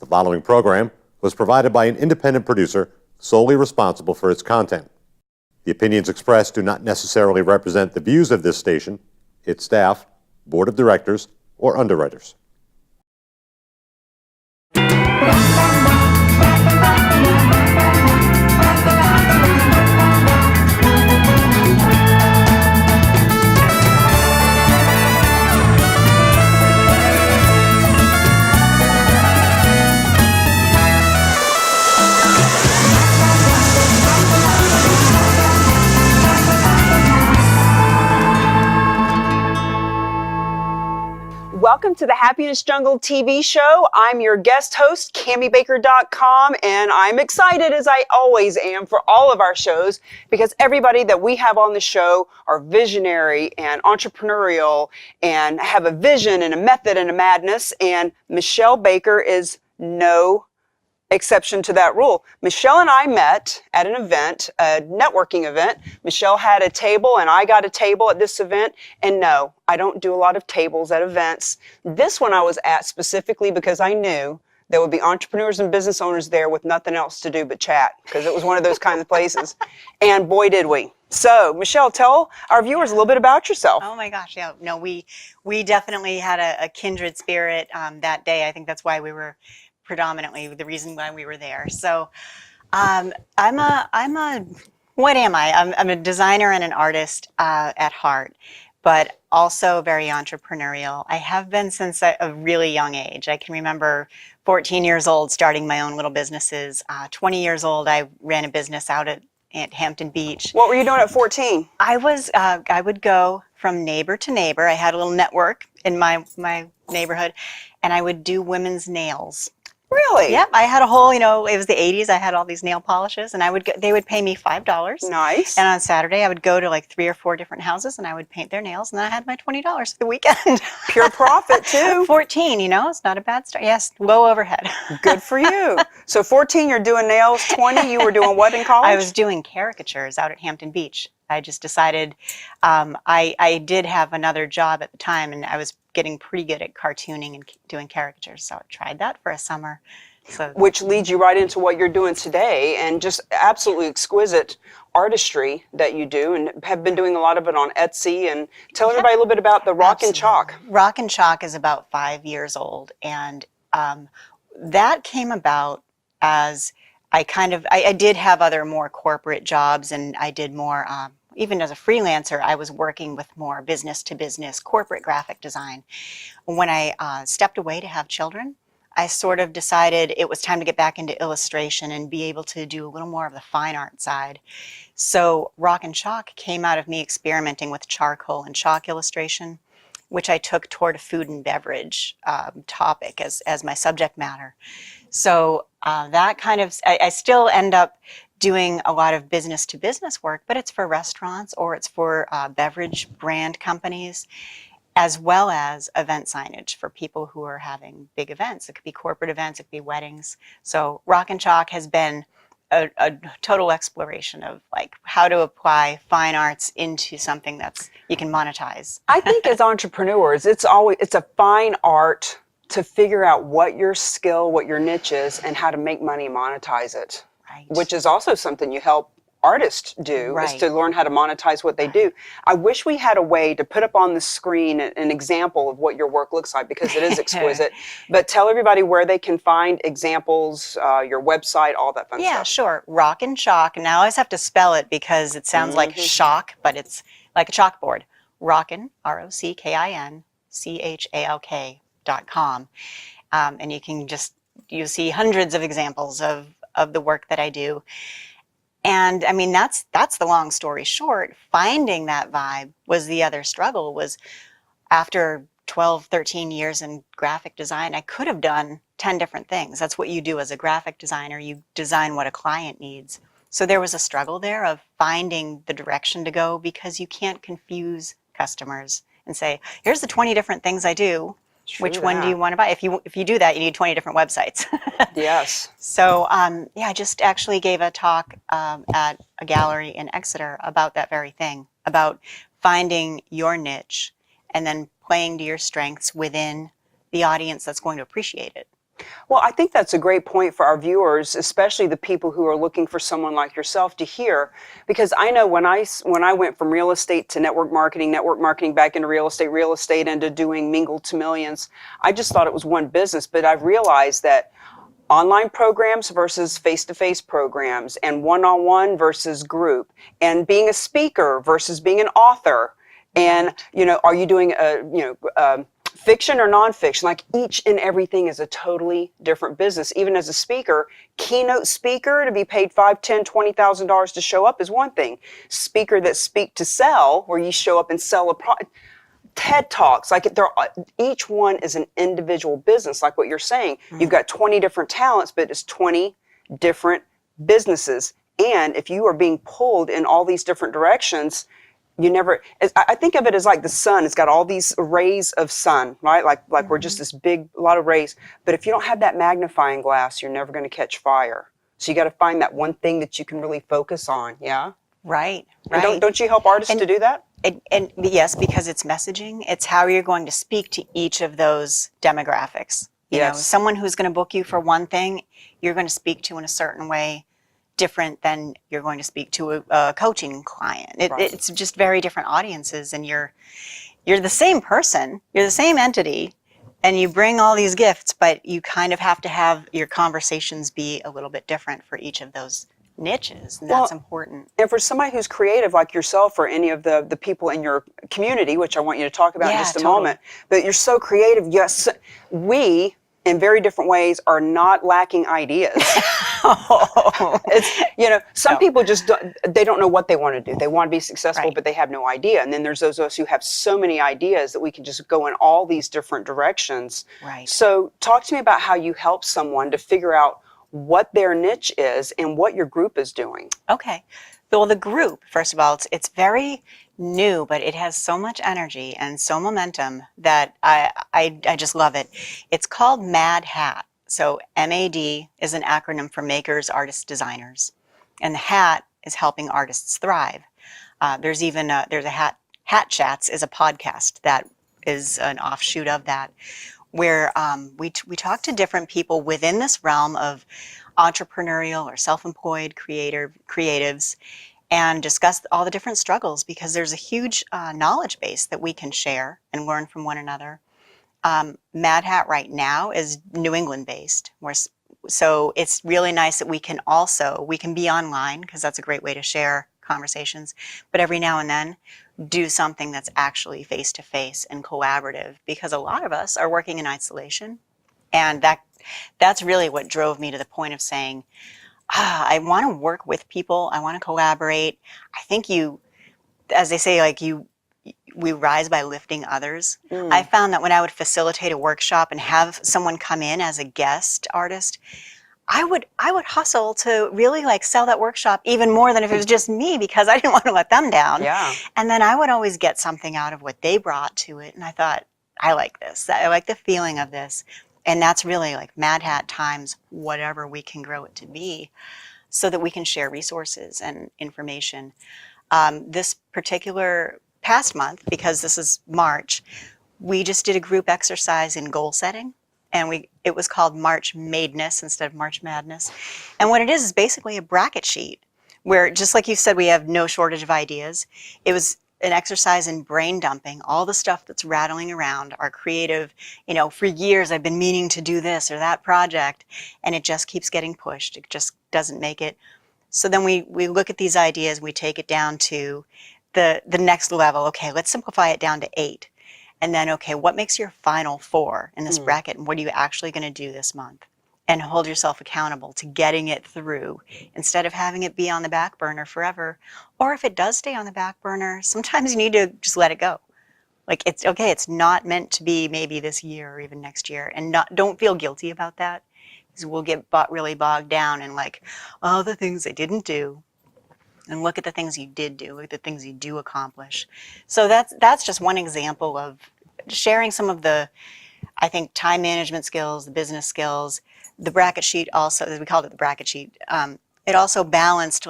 The following program was provided by an independent producer solely responsible for its content. The opinions expressed do not necessarily represent the views of this station, its staff, board of directors, or underwriters. Welcome to the Happiness Jungle TV show. I'm your guest host, CamiBaker.com, and I'm excited, as I always am, for all of our shows because everybody that we have on the show are visionary and entrepreneurial and have a vision and a method and a madness, and Michelle Baker is no exception to that rule. Michelle and I met at an event, a networking event. Michelle had a table and I got a table at this event. And no, I don't do a lot of tables at events. This one I was at specifically because I knew there would be entrepreneurs and business owners there with nothing else to do but chat, because it was one of those kinds of places. And boy, did we. So, Michelle, tell our viewers a little bit about yourself. Oh my gosh, yeah. No, we definitely had a kindred spirit that day. I think that's why we were predominantly the reason why we were there. So what am I? I'm a designer and an artist at heart, but also very entrepreneurial. I have been since a really young age. I can remember 14 years old starting my own little businesses. 20 years old, I ran a business out at Hampton Beach. What were you doing at 14? I would go from neighbor to neighbor. I had a little network in my neighborhood, and I would do women's nails. Really? Yep, I had a whole, it was the 80s. I had all these nail polishes, and they would pay me $5. Nice. And on Saturday, I would go to like 3 or 4 different houses, and I would paint their nails, and then I had my $20 for the weekend. Pure profit, too. 14, it's not a bad start. Yes, low overhead. Good for you. So 14, you're doing nails. 20, you were doing what in college? I was doing caricatures out at Hampton Beach. I just decided I did have another job at the time, and I was getting pretty good at cartooning and doing caricatures. So I tried that for a summer. So, which leads you right into what you're doing today, and just absolutely exquisite artistry that you do, and have been doing a lot of it on Etsy. And tell everybody a little bit about the Rock and Chalk. Rock and Chalk is about 5 years old, and that came about as I did have other more corporate jobs, and I did more even as a freelancer, I was working with more business-to-business corporate graphic design. When I stepped away to have children, I sort of decided it was time to get back into illustration and be able to do a little more of the fine art side. So Rock and Chalk came out of me experimenting with charcoal and chalk illustration, which I took toward a food and beverage topic as my subject matter. So that kind of, I still end up doing a lot of business-to-business work, but it's for restaurants or it's for beverage brand companies, as well as event signage for people who are having big events. It could be corporate events, it could be weddings. So Rock and Chalk has been a total exploration of like how to apply fine arts into something that's you can monetize. I think as entrepreneurs, it's a fine art to figure out what your skill, what your niche is, and how to make money and monetize it. Right. Which is also something you help artists do, is to learn how to monetize what they do. I wish we had a way to put up on the screen an example of what your work looks like, because it is exquisite. But tell everybody where they can find examples, your website, all that fun stuff. Yeah, sure. Rock and Chalk. Now I always have to spell it because it sounds like shock, but it's like a chalkboard. Rockin, ROCKINCHALK.com. And you see hundreds of examples of the work that I do. And I mean, that's the long story short. Finding that vibe was the other struggle. Was after 12, 13 years in graphic design, I could have done 10 different things. That's what you do as a graphic designer. You design what a client needs. So there was a struggle there of finding the direction to go, because you can't confuse customers and say, here's the 20 different things I do. Which one do you want to buy? If you do that, you need 20 different websites. Yes. So I just actually gave a talk at a gallery in Exeter about that very thing, about finding your niche and then playing to your strengths within the audience that's going to appreciate it. Well, I think that's a great point for our viewers, especially the people who are looking for someone like yourself to hear, because I know when I went from real estate to network marketing back into real estate into doing Mingle to Millions, I just thought it was one business, but I've realized that online programs versus face-to-face programs, and one-on-one versus group, and being a speaker versus being an author, and are you doing fiction or nonfiction? Like, each and everything is a totally different business. Even as a speaker, keynote speaker, to be paid $5, $10, $20,000 to show up is one thing. Speaker that speak to sell, where you show up and sell a product. TED Talks, like each one is an individual business, like what you're saying. You've got 20 different talents, but it's 20 different businesses. And if you are being pulled in all these different directions, I think of it as like the sun. It's got all these rays of sun, right? Like we're just this big, lot of rays. But if you don't have that magnifying glass, you're never going to catch fire. So you got to find that one thing that you can really focus on. Yeah. Right. And don't you help artists to do that? And yes, because it's messaging. It's how you're going to speak to each of those demographics. You know, someone who's going to book you for one thing, you're going to speak to in a certain way, different than you're going to speak to a coaching client. It's just very different audiences, and you're the same person, you're the same entity, and you bring all these gifts, but you kind of have to have your conversations be a little bit different for each of those niches, and that's important. And for somebody who's creative like yourself, or any of the people in your community, which I want you to talk about in just a moment, but you're so creative. Yes, we, in very different ways, are not lacking ideas. Some people just don't know what they want to do. They want to be successful, but they have no idea. And then there's those of us who have so many ideas that we can just go in all these different directions. Right. So talk to me about how you help someone to figure out what their niche is and what your group is doing. Okay. Well, the group, first of all, it's very new, but it has so much energy and so momentum that I just love it. It's called Mad Hat. So MAD is an acronym for Makers, Artists, Designers. And the hat is helping artists thrive. There's a Hat Chats is a podcast that is an offshoot of that, where we talk to different people within this realm of entrepreneurial or self-employed creatives, and discuss all the different struggles, because there's a huge knowledge base that we can share and learn from one another. Mad Hat right now is New England based, so it's really nice that we can be online, because that's a great way to share conversations, but every now and then do something that's actually face-to-face and collaborative, because a lot of us are working in isolation, and that's really what drove me to the point of saying, I want to work with people, I want to collaborate. I think as they say, we rise by lifting others. I found that when I would facilitate a workshop and have someone come in as a guest artist, I would hustle to really sell that workshop even more than if it was just me, because I didn't want to let them down. Yeah. And then I would always get something out of what they brought to it. And I thought, I like this. I like the feeling of this. And that's really Mad Hat times whatever we can grow it to be, so that we can share resources and information. This particular past month, because this is March, we just did a group exercise in goal setting. And it was called March Madness instead of March Madness. And what it is basically a bracket sheet, where, just like you said, we have no shortage of ideas. It was an exercise in brain dumping, all the stuff that's rattling around, our creative, for years I've been meaning to do this or that project, and it just keeps getting pushed. It just doesn't make it. So then we look at these ideas, we take it down to the next level. Okay, let's simplify it down to 8. And then, okay, what makes your final 4 in this bracket, and what are you actually going to do this month? And hold yourself accountable to getting it through, instead of having it be on the back burner forever. Or if it does stay on the back burner, sometimes you need to just let it go. It's okay, it's not meant to be maybe this year or even next year. And don't feel guilty about that, because we'll get really bogged down in all the things I didn't do. And look at the things you did do, look at the things you do accomplish. So that's just one example of sharing some of the, I think, time management skills, the business skills. The bracket sheet also, we called it the bracket sheet, it also balanced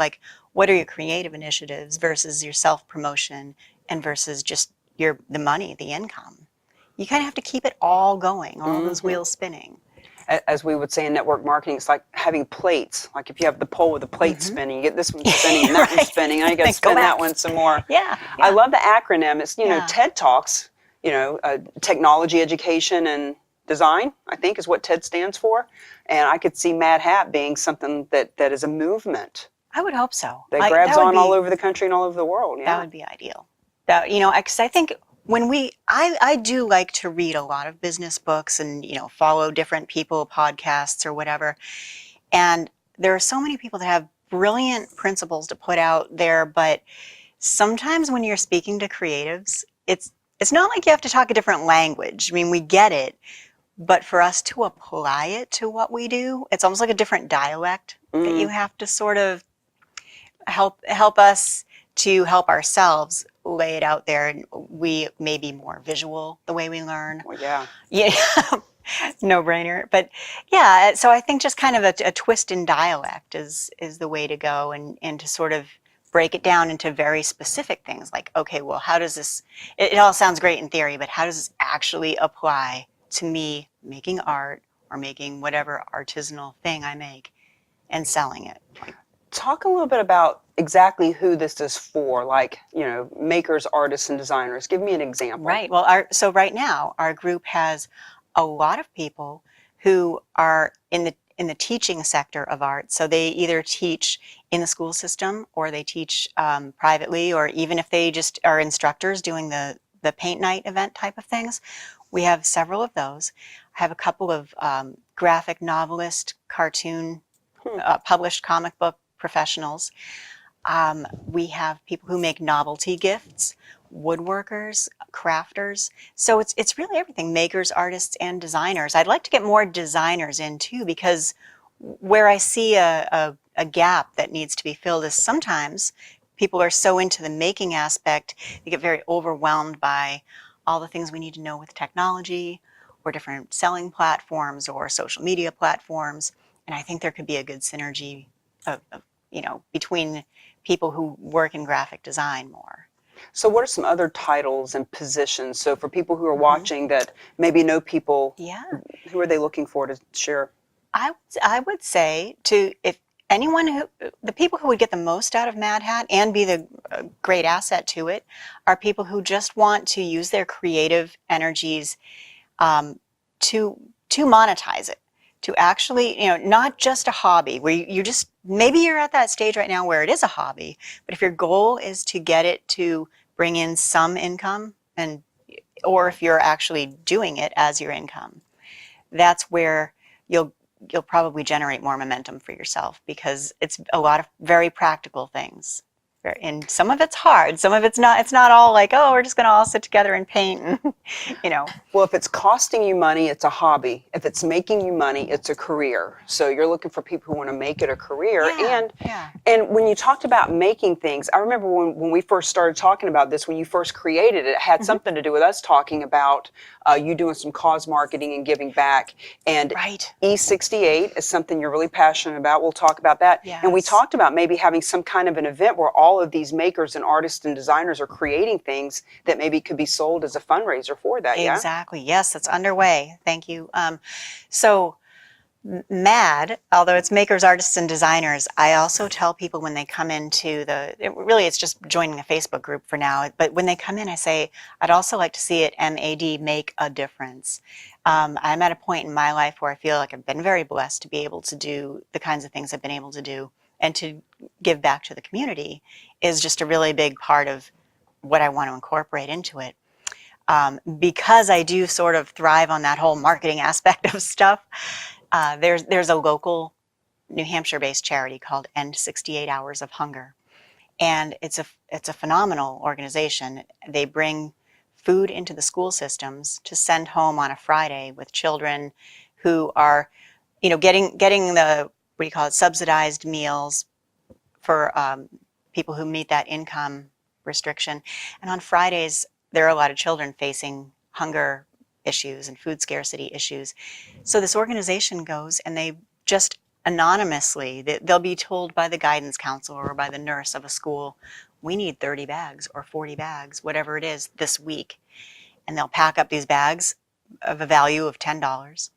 what are your creative initiatives versus your self-promotion, and versus just the money, the income. You kind of have to keep it all going, all those wheels spinning. as we would say in network marketing, it's like having plates. Like if you have the pole with the plate spinning, you get this one spinning and that one spinning, and you got to spin that one some more. Yeah, I love the acronym. It's, Yeah. TED Talks, technology, education, and design, I think is what TED stands for. And I could see Mad Hat being something that is a movement I would hope so. that grabs would on be, all over the country and all over the world. Yeah. That would be ideal. That, because I think when I do like to read a lot of business books and, follow different people, podcasts or whatever. And there are so many people that have brilliant principles to put out there, but sometimes when you're speaking to creatives, it's not like you have to talk a different language. I mean, we get it, but for us to apply it to what we do, it's almost like a different dialect that you have to sort of help us to help ourselves lay it out there. And we may be more visual the way we learn. Well, yeah. Yeah. No brainer. But yeah, so I think just kind of a twist in dialect is the way to go, and to sort of break it down into very specific things like, okay, well, how does this, it all sounds great in theory, but how does this actually apply to me making art or making whatever artisanal thing I make and selling it? Talk a little bit about exactly who this is for, like, makers, artists, and designers. Give me an example. Right. Well, so right now our group has a lot of people who are in the teaching sector of art. So they either teach in the school system or they teach privately, or even if they just are instructors doing the paint night event type of things. We have several of those. I have a couple of graphic novelist, cartoon, published comic book professionals. We have people who make novelty gifts, woodworkers, crafters. So it's really everything, makers, artists, and designers. I'd like to get more designers in too, because where I see a gap that needs to be filled is sometimes people are so into the making aspect, they get very overwhelmed by all the things we need to know with technology or different selling platforms or social media platforms. And I think there could be a good synergy of between people who work in graphic design more. So what are some other titles and positions? So for people who are watching that maybe know people, who are they looking for to share? I would say if anyone the people who would get the most out of Mad Hat and be the great asset to it are people who just want to use their creative energies to monetize it. To actually, not just a hobby where you just, maybe you're at that stage right now where it is a hobby, but if your goal is to get it to bring in some income, or if you're actually doing it as your income, that's where you'll probably generate more momentum for yourself, because it's a lot of very practical things. And some of it's hard, some of it's not. It's not all like, oh, we're just going to all sit together and paint, Well, if it's costing you money, it's a hobby. If it's making you money, it's a career. So you're looking for people who want to make it a career. And when you talked about making things, I remember when we first started talking about this, when you first created it, it had something to do with us talking about you doing some cause marketing and giving back. And E68 is something you're really passionate about. We'll talk about that. Yes. And we talked about maybe having some kind of an event where all of these makers and artists and designers are creating things that maybe could be sold as a fundraiser for that. Exactly. Yes, that's underway. Thank you. So MAD, although it's makers, artists, and designers, I also tell people when they come into it's just joining a Facebook group for now, but when they come in, I say, I'd also like to see it MAD, make a difference. I'm at a point in my life where I feel like I've been very blessed to be able to do the kinds of things I've been able to do, and to give back to the community is just a really big part of what I want to incorporate into it. Because I do sort of thrive on that whole marketing aspect of stuff, there's a local New Hampshire-based charity called End 68 Hours of Hunger. And it's a phenomenal organization. They bring food into the school systems to send home on a Friday with children who are, getting the, what do you call it, subsidized meals for people who meet that income restriction. And on Fridays, there are a lot of children facing hunger issues and food scarcity issues. So this organization goes and they just anonymously, they'll be told by the guidance counselor or by the nurse of a school, we need 30 bags or 40 bags, whatever it is, this week. And they'll pack up these bags of a value of $10.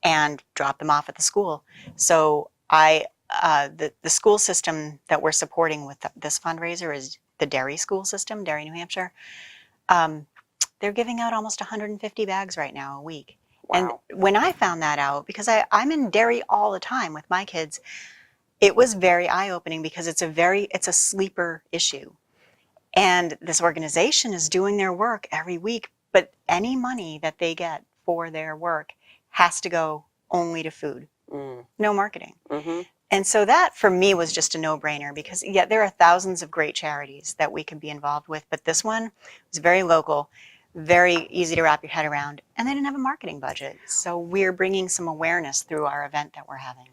and drop them off at the school. So the school system that we're supporting with this fundraiser is the Derry school system, Derry, New Hampshire. They're giving out almost 150 bags right now a week. Wow. And when I found that out, because I'm in Derry all the time with my kids, it was very eye-opening because it's a sleeper issue. And this organization is doing their work every week, but any money that they get for their work has to go only to food, no marketing. And so that for me was just a no-brainer because there are thousands of great charities that we can be involved with, but this one was very local, very easy to wrap your head around, and they didn't have a marketing budget. So we're bringing some awareness through our event that we're having.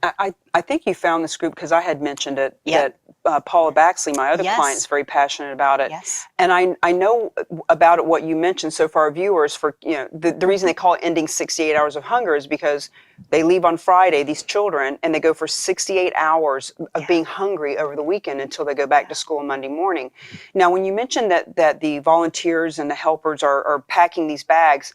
I think you found this group because I had mentioned it, that Paula Baxley, my other client, is very passionate about it. Yes. And I know about it, what you mentioned. So for our viewers, for the reason they call it ending 68 hours of hunger is because they leave on Friday, these children, and they go for 68 hours of being hungry over the weekend until they go back to school on Monday morning. Now, when you mentioned that the volunteers and the helpers are packing these bags,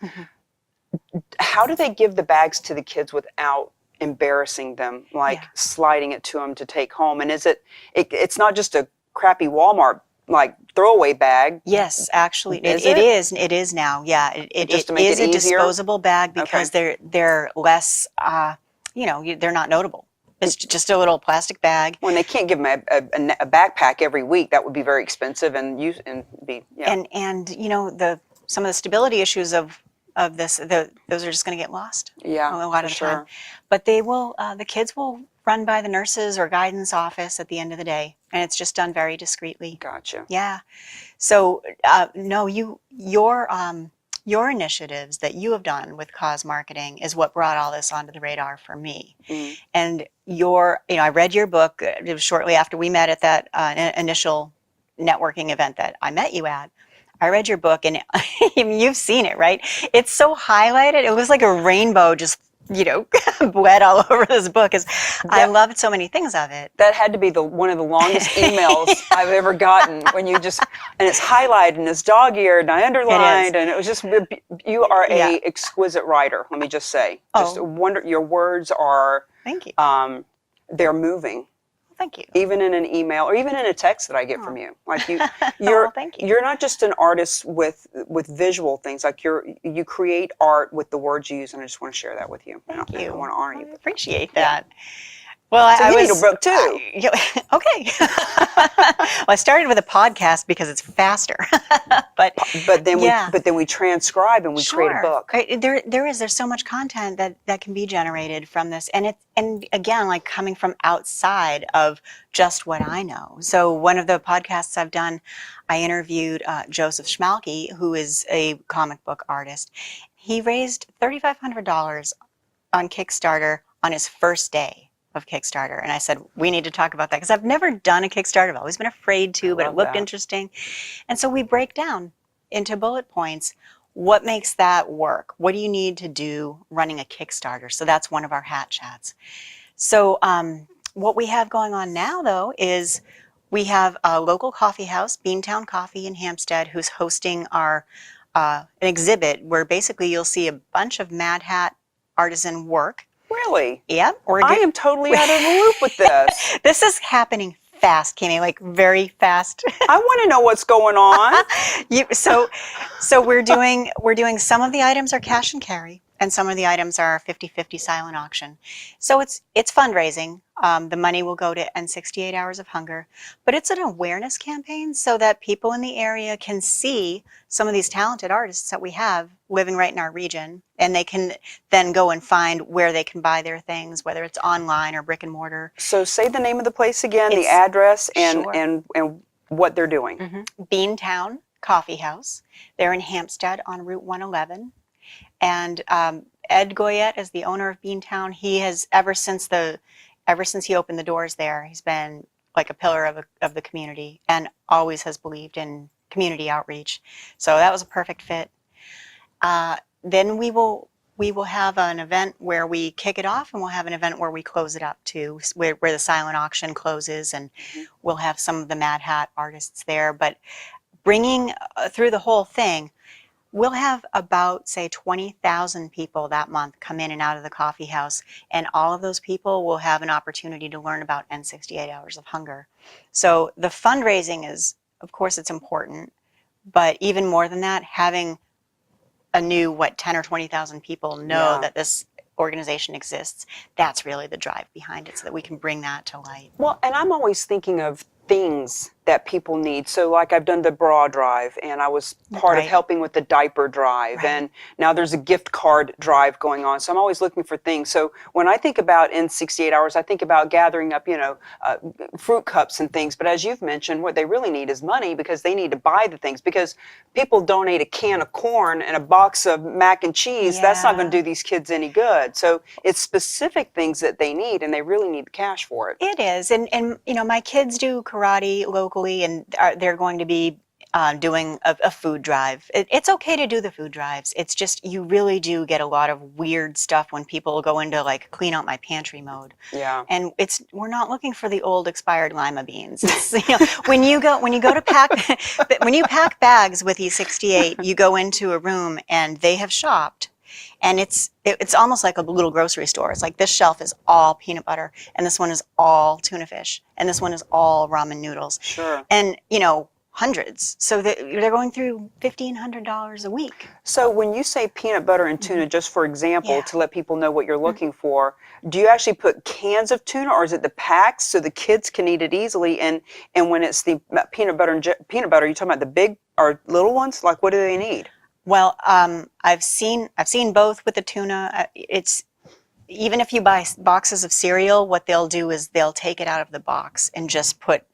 how do they give the bags to the kids without embarrassing them, like sliding it to them to take home? And is it's not just a crappy Walmart like throwaway bag? Yes, actually, it is now. Yeah, it Just to make is it a easier? disposable bag because they're less, they're not notable. It's just a little plastic bag. When they can't give them a backpack every week, that would be very expensive and be And some of the stability issues of this, those are just going to get lost. Yeah, a lot of the time. But they will, the kids will run by the nurses or guidance office at the end of the day, and it's just done very discreetly. Gotcha. Yeah. So no, your initiatives that you have done with cause marketing is what brought all this onto the radar for me. And I read your book. It was shortly after we met at that initial networking event that I met you at. I read your book, and you've seen it, right? It's so highlighted. It was like a rainbow just, bled all over this book. I loved so many things of it. That had to be one of the longest emails I've ever gotten and it's highlighted and it's dog-eared and I underlined and it was just, you are a exquisite writer, let me just say. Just your words are, thank you. They're moving. Thank you. Even in an email or even in a text that I get from you, like thank you. You're not just an artist with visual things. Like you create art with the words you use, and I just want to share that with you. Thank you. I want to honor you. I appreciate that. Well, so you need a book too. Okay. Well, I started with a podcast because it's faster, but then we transcribe and we create a book. There's so much content that can be generated from this, and again, like coming from outside of just what I know. So one of the podcasts I've done, I interviewed Joseph Schmalke, who is a comic book artist. He raised $3,500 on Kickstarter on his first day of Kickstarter. And I said, we need to talk about that because I've never done a Kickstarter. I've always been afraid to, but it looked interesting. And so we break down into bullet points what makes that work. What do you need to do running a Kickstarter? So that's one of our hat chats. So what we have going on now, though, is we have a local coffee house, Beantown Coffee in Hampstead, who's hosting our an exhibit where basically you'll see a bunch of Mad Hat artisan work. Really? Yeah. I am totally out of the loop with this. This is happening fast, Cami, like very fast. I want to know what's going on. So we're doing some of the items are cash and carry, and some of the items are 50-50 silent auction. So it's fundraising. The money will go to end 68 Hours of Hunger, but it's an awareness campaign so that people in the area can see some of these talented artists that we have living right in our region, and they can then go and find where they can buy their things, whether it's online or brick and mortar. So say the name of the place again, the address, and what they're doing. Beantown Coffee House. They're in Hampstead on Route 111. And Ed Goyette is the owner of Beantown. He has, ever since he opened the doors there, he's been like a pillar of the community and always has believed in community outreach. So that was a perfect fit. Then we will have an event where we kick it off, and we'll have an event where we close it up too, where the silent auction closes, and we'll have some of the Mad Hat artists there. But bringing through the whole thing, we'll have about, say, 20,000 people that month come in and out of the coffee house, and all of those people will have an opportunity to learn about End 68 Hours of Hunger. So the fundraising is, of course, it's important, but even more than that, having a new, 10 or 20,000 people know Yeah. that this organization exists, that's really the drive behind it, so that we can bring that to light. Well, and I'm always thinking of things that people need. So like I've done the bra drive, and I was part of Right. helping with the diaper drive, Right. and now there's a gift card drive going on. So I'm always looking for things. So when I think about in 68 hours, I think about gathering up, fruit cups and things. But as you've mentioned, what they really need is money, because they need to buy the things, because people donate a can of corn and a box of mac and cheese. That's not going to Yeah. do these kids any good. So it's specific things that they need, and they really need the cash for it. It is, and my kids do karate locally, and they're going to be doing a food drive. It's okay to do the food drives. It's just you really do get a lot of weird stuff when people go into like clean out my pantry mode. Yeah. And we're not looking for the old expired lima beans. It's, when you go to pack when you pack bags with E68, you go into a room and they have shopped. And it's almost like a little grocery store. It's like this shelf is all peanut butter, and this one is all tuna fish, and this one is all ramen noodles. Sure. And, hundreds. So they're going through $1,500 a week. So when you say peanut butter and tuna, just for example, Yeah. to let people know what you're looking for, do you actually put cans of tuna, or is it the packs so the kids can eat it easily? And when it's the peanut butter, are you talking about the big or little ones? Like, what do they need? Well, I've seen both with the tuna. It's even if you buy boxes of cereal, what they'll do is they'll take it out of the box and just put,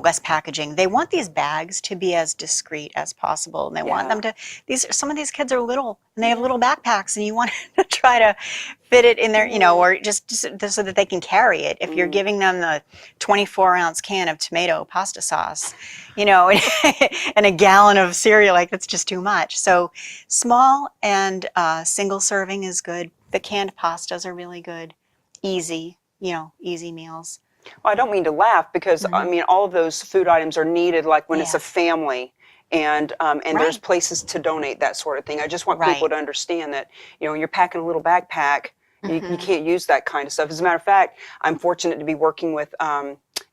less packaging. They want these bags to be as discreet as possible, and they want them to. Some of these kids are little, and they have little backpacks, and you want to try to fit it in there, or just so that they can carry it. If you're giving them the 24-ounce can of tomato pasta sauce, and a gallon of cereal, like that's just too much. So small and single serving is good. The canned pastas are really good. Easy meals. Well, I don't mean to laugh, because I mean, all of those food items are needed, like when it's a Yeah. family, and there's Right. places to donate that sort of thing. I just want Right. people to understand that, when you're packing a little backpack, you can't use that kind of stuff. As a matter of fact, I'm fortunate to be working with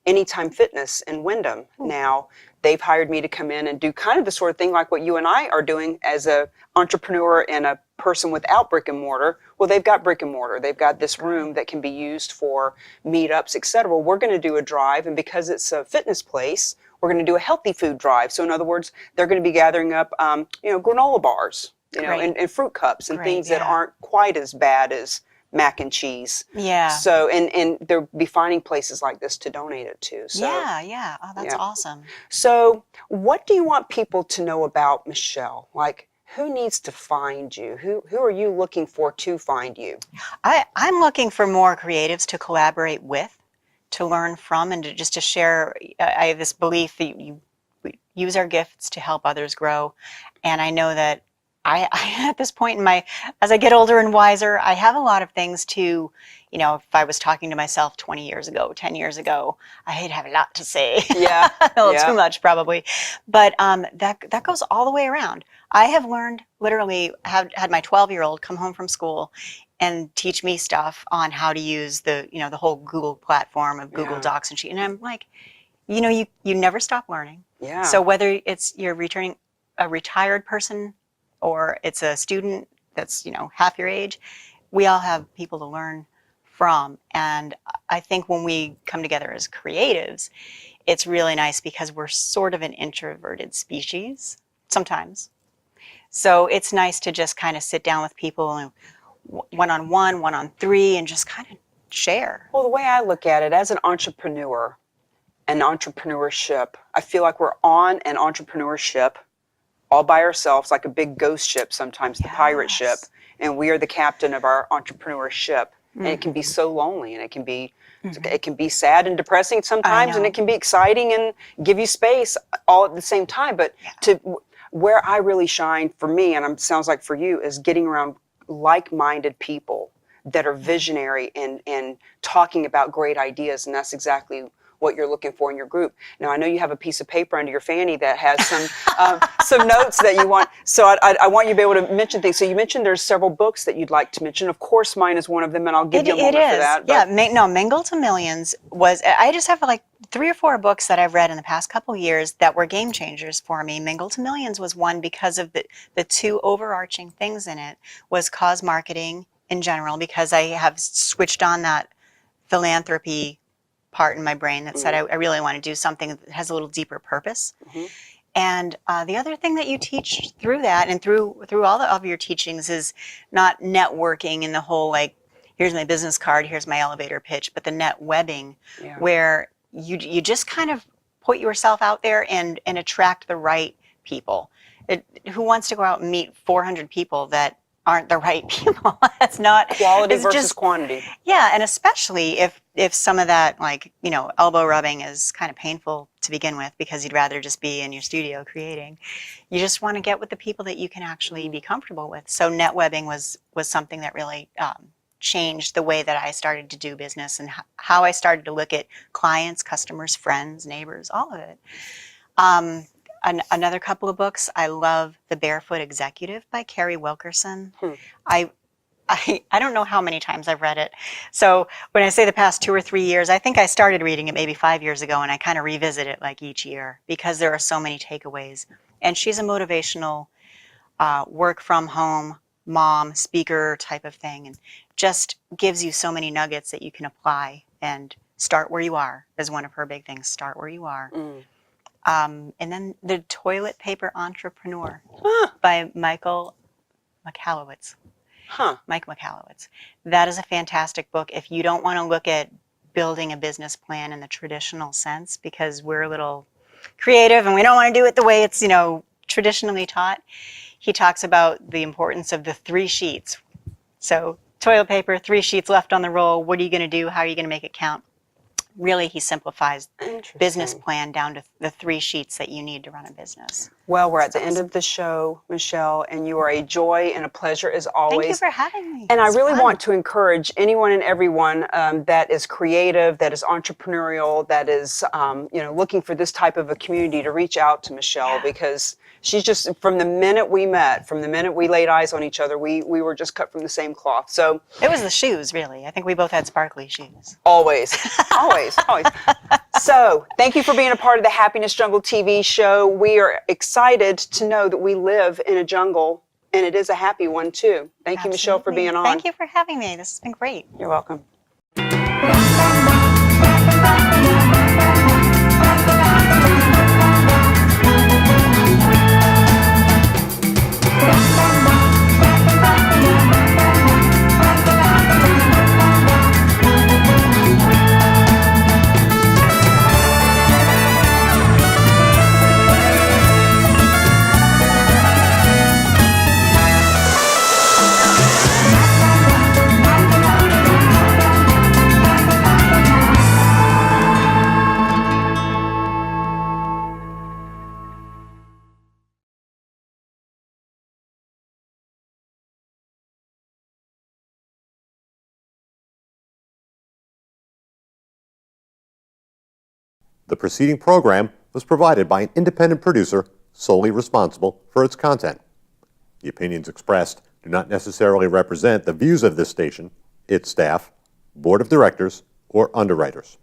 Anytime Fitness in Wyndham now. They've hired me to come in and do kind of the sort of thing like what you and I are doing as a entrepreneur and a person without brick and mortar. Well, they've got brick and mortar. They've got this room that can be used for meetups, etc. We're going to do a drive, and because it's a fitness place, we're going to do a healthy food drive. So in other words, they're going to be gathering up, granola bars, Great. and fruit cups and Great, things that yeah. aren't quite as bad as mac and cheese. Yeah. So, and they'll be finding places like this to donate it to. So, Yeah. Oh, that's Yeah. awesome. So what do you want people to know about Michelle? Like, who needs to find you? Who are you looking for to find you? I'm looking for more creatives to collaborate with, to learn from, and to share. I have this belief that we use our gifts to help others grow, and I know that I at this point as I get older and wiser, I have a lot of things to, if I was talking to myself 20 years ago, 10 years ago, I'd have a lot to say. Yeah. A little Yeah. too much probably, but that goes all the way around. I have learned, literally had my 12-year-old come home from school and teach me stuff on how to use the whole Google platform of Google Yeah. Docs and Sheet. And I'm like, you never stop learning. Yeah. So whether you're returning a retired person or it's a student that's half your age, we all have people to learn from. And I think when we come together as creatives, it's really nice, because we're sort of an introverted species sometimes. So it's nice to just kind of sit down with people and one-on-one, one-on-three, and just kind of share. Well, the way I look at it as an entrepreneur and entrepreneurship, I feel like we're on an entrepreneurship all by ourselves, like a big ghost ship, sometimes the pirate ship, Yes. and we are the captain of our entrepreneurship. And it can be so lonely, and it can be sad and depressing sometimes, and know. it can be exciting and give you space all at the same time. But where I really shine for me, and it sounds like for you, is getting around like-minded people that are visionary and talking about great ideas. And that's exactly what you're looking for in your group. Now, I know you have a piece of paper under your fanny that has some notes that you want. So I want you to be able to mention things. So you mentioned there's several books that you'd like to mention. Of course, mine is one of them, and I'll give you a moment for that. Yeah, no, Mingle to Millions was, I just have like 3 or 4 books that I've read in the past couple years that were game changers for me. Mingle to Millions was one because of the 2 overarching things in it was cause marketing in general, because I have switched on that philanthropy part in my brain that said I really want to do something that has a little deeper purpose. And the other thing that you teach through that and through all of your teachings is not networking in the whole like, here's my business card, here's my elevator pitch, but the net webbing where you just kind of put yourself out there and attract the right people. Who wants to go out and meet 400 people that aren't the right people? That's not quality versus quantity. Yeah, and especially if some of that, like, you know, elbow rubbing is kind of painful to begin with because you'd rather just be in your studio creating. You just want to get with the people that you can actually be comfortable with. So net webbing was something that really changed the way that I started to do business and how I started to look at clients, customers, friends, neighbors, all of it. Another couple of books, I love The Barefoot Executive by Carrie Wilkerson. I don't know how many times I've read it. So when I say the past 2 or 3 years, I think I started reading it maybe 5 years ago, and I kind of revisit it like each year because there are so many takeaways. And she's a motivational work from home mom, speaker type of thing, and just gives you so many nuggets that you can apply and start where you are is one of her big things. Start where you are. And then The Toilet Paper Entrepreneur by Michael Michalowicz. Mike Michalowicz. That is a fantastic book if you don't want to look at building a business plan in the traditional sense, because we're a little creative and we don't want to do it the way it's, you know, traditionally taught. He talks about the importance of the 3 sheets. So toilet paper, 3 sheets left on the roll. What are you going to do? How are you going to make it count? Really, he simplifies business plan down to the 3 sheets that you need to run a business. Well, we're at the end of the show, Michelle, and you are a joy and a pleasure as always. Thank you for having me. And I really want to encourage anyone and everyone that is creative, that is entrepreneurial, that is you know, looking for this type of a community to reach out to Michelle because she's just, from the minute we met, from the minute we laid eyes on each other, we were just cut from the same cloth. So it was the shoes, really. I think we both had sparkly shoes. Always, always, always. So thank you for being a part of the Happiness Jungle TV show. We are excited to know that we live in a jungle, and it is a happy one too. Thank you, Michelle, for being on. Thank you for having me. This has been great. You're welcome. The preceding program was provided by an independent producer solely responsible for its content. The opinions expressed do not necessarily represent the views of this station, its staff, board of directors, or underwriters.